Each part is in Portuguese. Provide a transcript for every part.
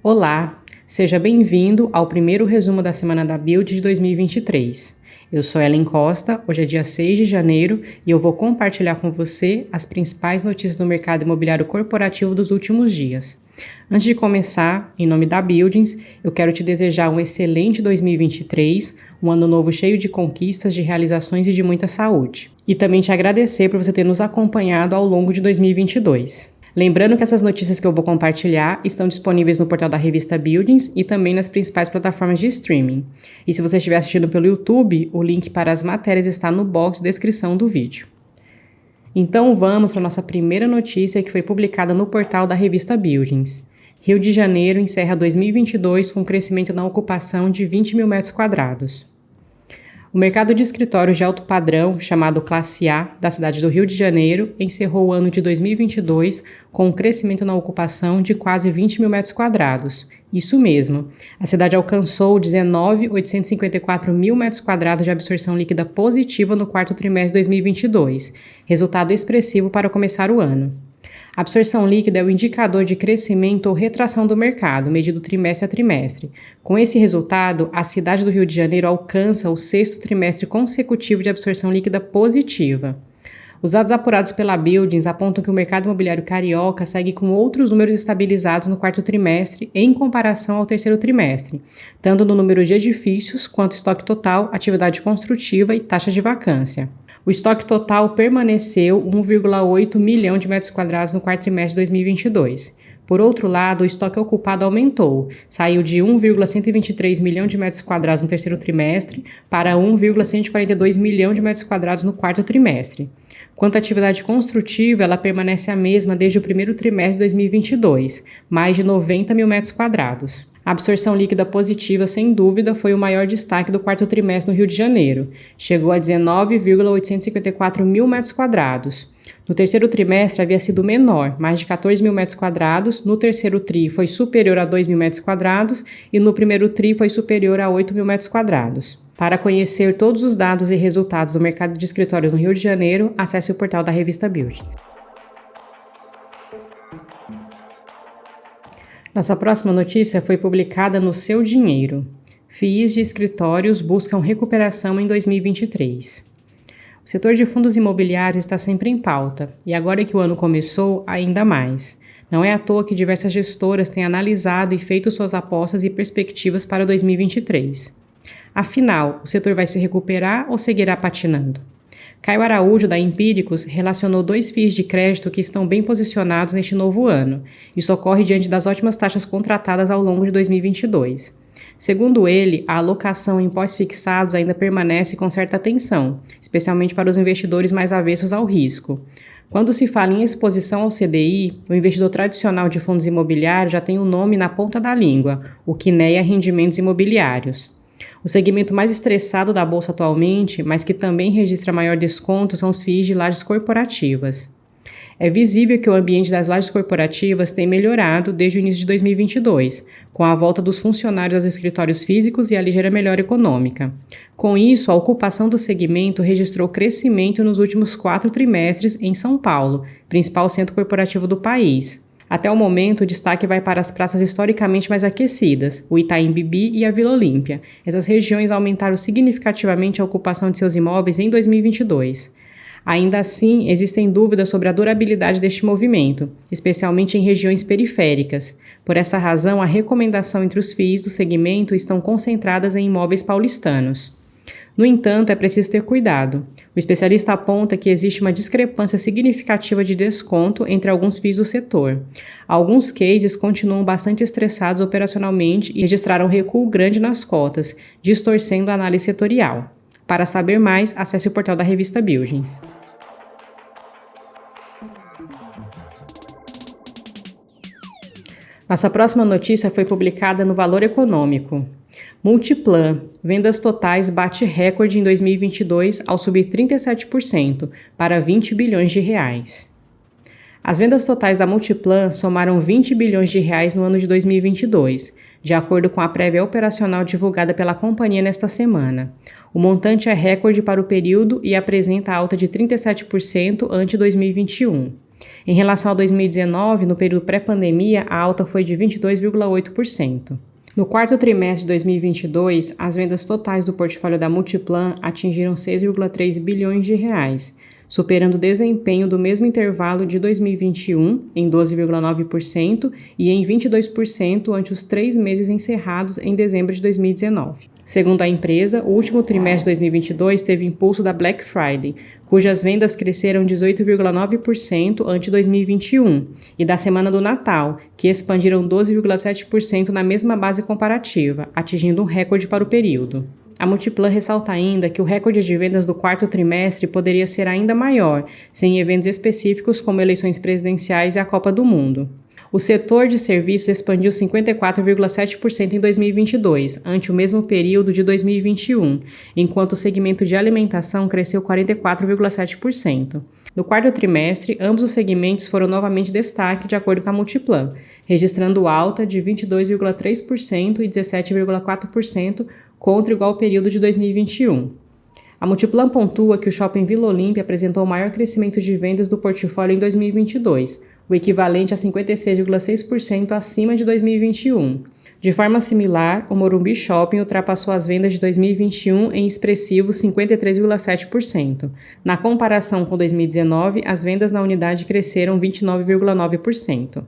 Olá, seja bem-vindo ao primeiro resumo da Semana da Build de 2023. Eu sou Ellen Costa, hoje é dia 6 de janeiro e eu vou compartilhar com você as principais notícias do mercado imobiliário corporativo dos últimos dias. Antes de começar, em nome da Buildings, eu quero te desejar um excelente 2023, um ano novo cheio de conquistas, de realizações e de muita saúde. E também te agradecer por você ter nos acompanhado ao longo de 2022. Lembrando que essas notícias que eu vou compartilhar estão disponíveis no portal da revista Buildings e também nas principais plataformas de streaming. E se você estiver assistindo pelo YouTube, o link para as matérias está no box de descrição do vídeo. Então vamos para a nossa primeira notícia que foi publicada no portal da revista Buildings. Rio de Janeiro encerra 2022 com crescimento na ocupação de 20 mil metros quadrados. O mercado de escritórios de alto padrão, chamado Classe A, da cidade do Rio de Janeiro, encerrou o ano de 2022 com um crescimento na ocupação de quase 20 mil metros quadrados. Isso mesmo, a cidade alcançou 19.854 mil metros quadrados de absorção líquida positiva no quarto trimestre de 2022, resultado expressivo para começar o ano. A absorção líquida é o indicador de crescimento ou retração do mercado, medido trimestre a trimestre. Com esse resultado, a cidade do Rio de Janeiro alcança o sexto trimestre consecutivo de absorção líquida positiva. Os dados apurados pela Buildings apontam que o mercado imobiliário carioca segue com outros números estabilizados no quarto trimestre em comparação ao terceiro trimestre, tanto no número de edifícios quanto estoque total, atividade construtiva e taxas de vacância. O estoque total permaneceu 1,8 milhão de metros quadrados no quarto trimestre de 2022. Por outro lado, o estoque ocupado aumentou, saiu de 1,123 milhão de metros quadrados no terceiro trimestre para 1,142 milhão de metros quadrados no quarto trimestre. Quanto à atividade construtiva, ela permanece a mesma desde o primeiro trimestre de 2022, mais de 90 mil metros quadrados. A absorção líquida positiva, sem dúvida, foi o maior destaque do quarto trimestre no Rio de Janeiro. Chegou a 19,854 mil metros quadrados. No terceiro trimestre havia sido menor, mais de 14 mil metros quadrados. No terceiro tri foi superior a 2 mil metros quadrados e no primeiro tri foi superior a 8 mil metros quadrados. Para conhecer todos os dados e resultados do mercado de escritórios no Rio de Janeiro, acesse o portal da revista Buildings. Nossa próxima notícia foi publicada no Seu Dinheiro. FIIs de escritórios buscam recuperação em 2023. O setor de fundos imobiliários está sempre em pauta, e agora que o ano começou, ainda mais. Não é à toa que diversas gestoras têm analisado e feito suas apostas e perspectivas para 2023. Afinal, o setor vai se recuperar ou seguirá patinando? Caio Araújo, da Empíricos, relacionou dois FIIs de crédito que estão bem posicionados neste novo ano. Isso ocorre diante das ótimas taxas contratadas ao longo de 2022. Segundo ele, a alocação em pós-fixados ainda permanece com certa atenção, especialmente para os investidores mais avessos ao risco. Quando se fala em exposição ao CDI, o investidor tradicional de fundos imobiliários já tem o nome na ponta da língua, o Kinea Rendimentos Imobiliários. O segmento mais estressado da Bolsa atualmente, mas que também registra maior desconto, são os FIIs de lajes corporativas. É visível que o ambiente das lajes corporativas tem melhorado desde o início de 2022, com a volta dos funcionários aos escritórios físicos e a ligeira melhora econômica. Com isso, a ocupação do segmento registrou crescimento nos últimos 4 trimestres em São Paulo, principal centro corporativo do país. Até o momento, o destaque vai para as praças historicamente mais aquecidas, o Itaim Bibi e a Vila Olímpia. Essas regiões aumentaram significativamente a ocupação de seus imóveis em 2022. Ainda assim, existem dúvidas sobre a durabilidade deste movimento, especialmente em regiões periféricas. Por essa razão, a recomendação entre os FIIs do segmento estão concentradas em imóveis paulistanos. No entanto, é preciso ter cuidado. O especialista aponta que existe uma discrepância significativa de desconto entre alguns FIIs do setor. Alguns cases continuam bastante estressados operacionalmente e registraram recuo grande nas cotas, distorcendo a análise setorial. Para saber mais, acesse o portal da revista Buildings. Nossa próxima notícia foi publicada no Valor Econômico. Multiplan, vendas totais bate recorde em 2022 ao subir 37% para 20 bilhões de reais. As vendas totais da Multiplan somaram 20 bilhões de reais no ano de 2022, de acordo com a prévia operacional divulgada pela companhia nesta semana. O montante é recorde para o período e apresenta alta de 37% ante 2021. Em relação a 2019, no período pré-pandemia, a alta foi de 22,8%. No quarto trimestre de 2022, as vendas totais do portfólio da Multiplan atingiram 6,3 bilhões de reais, superando o desempenho do mesmo intervalo de 2021 em 12,9% e em 22% ante os 3 meses encerrados em dezembro de 2019. Segundo a empresa, o último trimestre de 2022 teve impulso da Black Friday, cujas vendas cresceram 18,9% ante 2021, e da Semana do Natal, que expandiram 12,7% na mesma base comparativa, atingindo um recorde para o período. A Multiplan ressalta ainda que o recorde de vendas do quarto trimestre poderia ser ainda maior, sem eventos específicos como eleições presidenciais e a Copa do Mundo. O setor de serviços expandiu 54,7% em 2022, ante o mesmo período de 2021, enquanto o segmento de alimentação cresceu 44,7%. No quarto trimestre, ambos os segmentos foram novamente destaque de acordo com a Multiplan, registrando alta de 22,3% e 17,4% contra o igual período de 2021. A Multiplan pontua que o Shopping Vila Olímpia apresentou o maior crescimento de vendas do portfólio em 2022, o equivalente a 56,6% acima de 2021. De forma similar, o Morumbi Shopping ultrapassou as vendas de 2021 em expressivos 53,7%. Na comparação com 2019, as vendas na unidade cresceram 29,9%.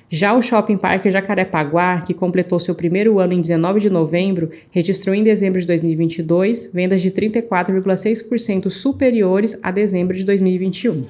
Já o Shopping Parque Jacarepaguá, que completou seu primeiro ano em 19 de novembro, registrou em dezembro de 2022 vendas de 34,6% superiores a dezembro de 2021.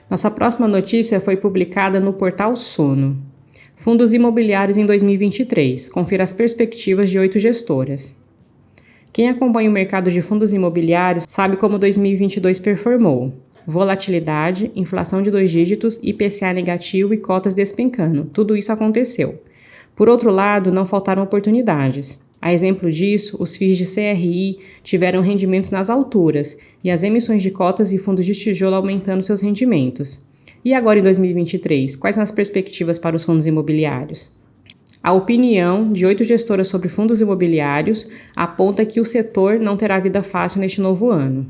Nossa próxima notícia foi publicada no portal Sono. Fundos imobiliários em 2023. Confira as perspectivas de 8 gestoras. Quem acompanha o mercado de fundos imobiliários sabe como 2022 performou. Volatilidade, inflação de 2 dígitos, IPCA negativo e cotas despencando. Tudo isso aconteceu. Por outro lado, não faltaram oportunidades. A exemplo disso, os FIIs de CRI tiveram rendimentos nas alturas e as emissões de cotas e fundos de tijolo aumentando seus rendimentos. E agora em 2023, quais são as perspectivas para os fundos imobiliários? A opinião de 8 gestoras sobre fundos imobiliários aponta que o setor não terá vida fácil neste novo ano.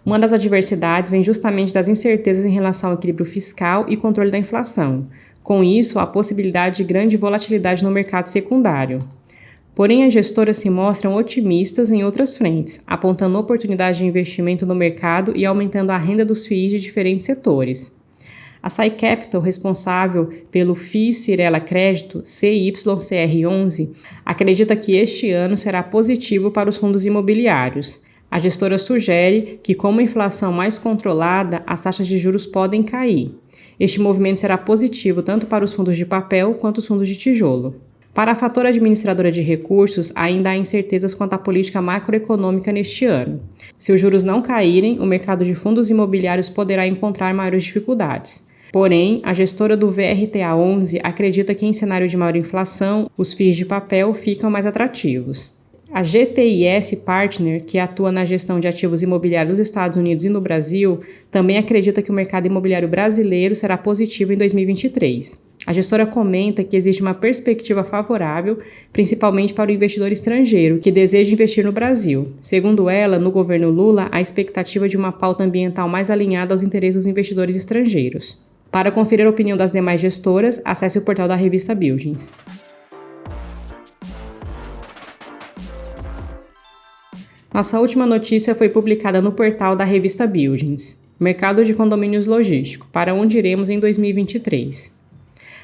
Uma das adversidades vem justamente das incertezas em relação ao equilíbrio fiscal e controle da inflação. Com isso, a possibilidade de grande volatilidade no mercado secundário. Porém, as gestoras se mostram otimistas em outras frentes, apontando oportunidades de investimento no mercado e aumentando a renda dos FIIs de diferentes setores. A Sai Capital, responsável pelo FII Cirela Crédito, CYCR11, acredita que este ano será positivo para os fundos imobiliários. A gestora sugere que, com uma inflação mais controlada, as taxas de juros podem cair. Este movimento será positivo tanto para os fundos de papel quanto os fundos de tijolo. Para a fatora administradora de recursos, ainda há incertezas quanto à política macroeconômica neste ano. Se os juros não caírem, o mercado de fundos imobiliários poderá encontrar maiores dificuldades. Porém, a gestora do VRTA11 acredita que em cenário de maior inflação, os FIIs de papel ficam mais atrativos. A GTIS Partner, que atua na gestão de ativos imobiliários nos Estados Unidos e no Brasil, também acredita que o mercado imobiliário brasileiro será positivo em 2023. A gestora comenta que existe uma perspectiva favorável, principalmente para o investidor estrangeiro, que deseja investir no Brasil. Segundo ela, no governo Lula, há expectativa de uma pauta ambiental mais alinhada aos interesses dos investidores estrangeiros. Para conferir a opinião das demais gestoras, acesse o portal da revista Buildings. Nossa última notícia foi publicada no portal da revista Buildings. Mercado de condomínios logístico, para onde iremos em 2023.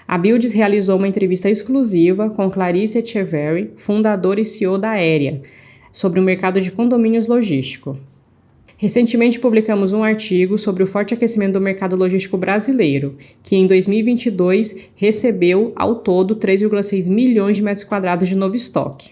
A Buildings realizou uma entrevista exclusiva com Clarice Echeverry, fundadora e CEO da Aérea, sobre o mercado de condomínios logístico. Recentemente publicamos um artigo sobre o forte aquecimento do mercado logístico brasileiro, que em 2022 recebeu ao todo 3,6 milhões de metros quadrados de novo estoque.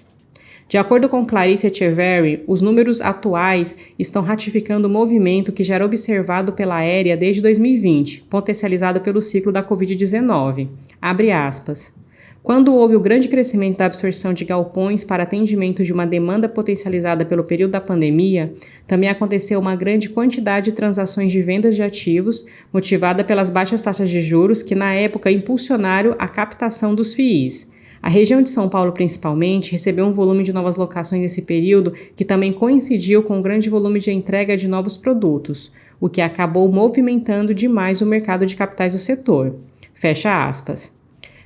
De acordo com Clarice Echeverry, os números atuais estão ratificando o movimento que já era observado pela Aérea desde 2020, potencializado pelo ciclo da Covid-19. Abre aspas. Quando houve o grande crescimento da absorção de galpões para atendimento de uma demanda potencializada pelo período da pandemia, também aconteceu uma grande quantidade de transações de vendas de ativos, motivada pelas baixas taxas de juros que na época impulsionaram a captação dos FIIs. A região de São Paulo, principalmente, recebeu um volume de novas locações nesse período que também coincidiu com um grande volume de entrega de novos produtos, o que acabou movimentando demais o mercado de capitais do setor. Fecha aspas.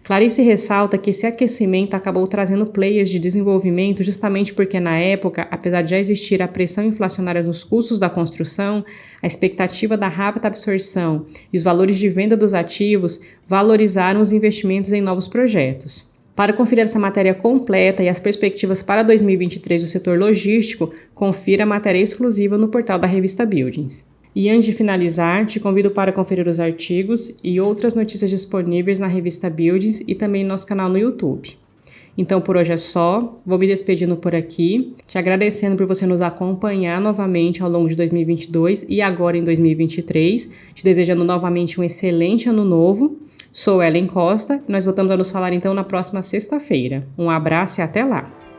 Clarice ressalta que esse aquecimento acabou trazendo players de desenvolvimento justamente porque, na época, apesar de já existir a pressão inflacionária nos custos da construção, a expectativa da rápida absorção e os valores de venda dos ativos valorizaram os investimentos em novos projetos. Para conferir essa matéria completa e as perspectivas para 2023 do setor logístico, confira a matéria exclusiva no portal da revista Buildings. E antes de finalizar, te convido para conferir os artigos e outras notícias disponíveis na revista Buildings e também no nosso canal no YouTube. Então, por hoje é só. Vou me despedindo por aqui, te agradecendo por você nos acompanhar novamente ao longo de 2022 e agora em 2023, te desejando novamente um excelente ano novo. Sou Ellen Costa e nós voltamos a nos falar então na próxima sexta-feira. Um abraço e até lá!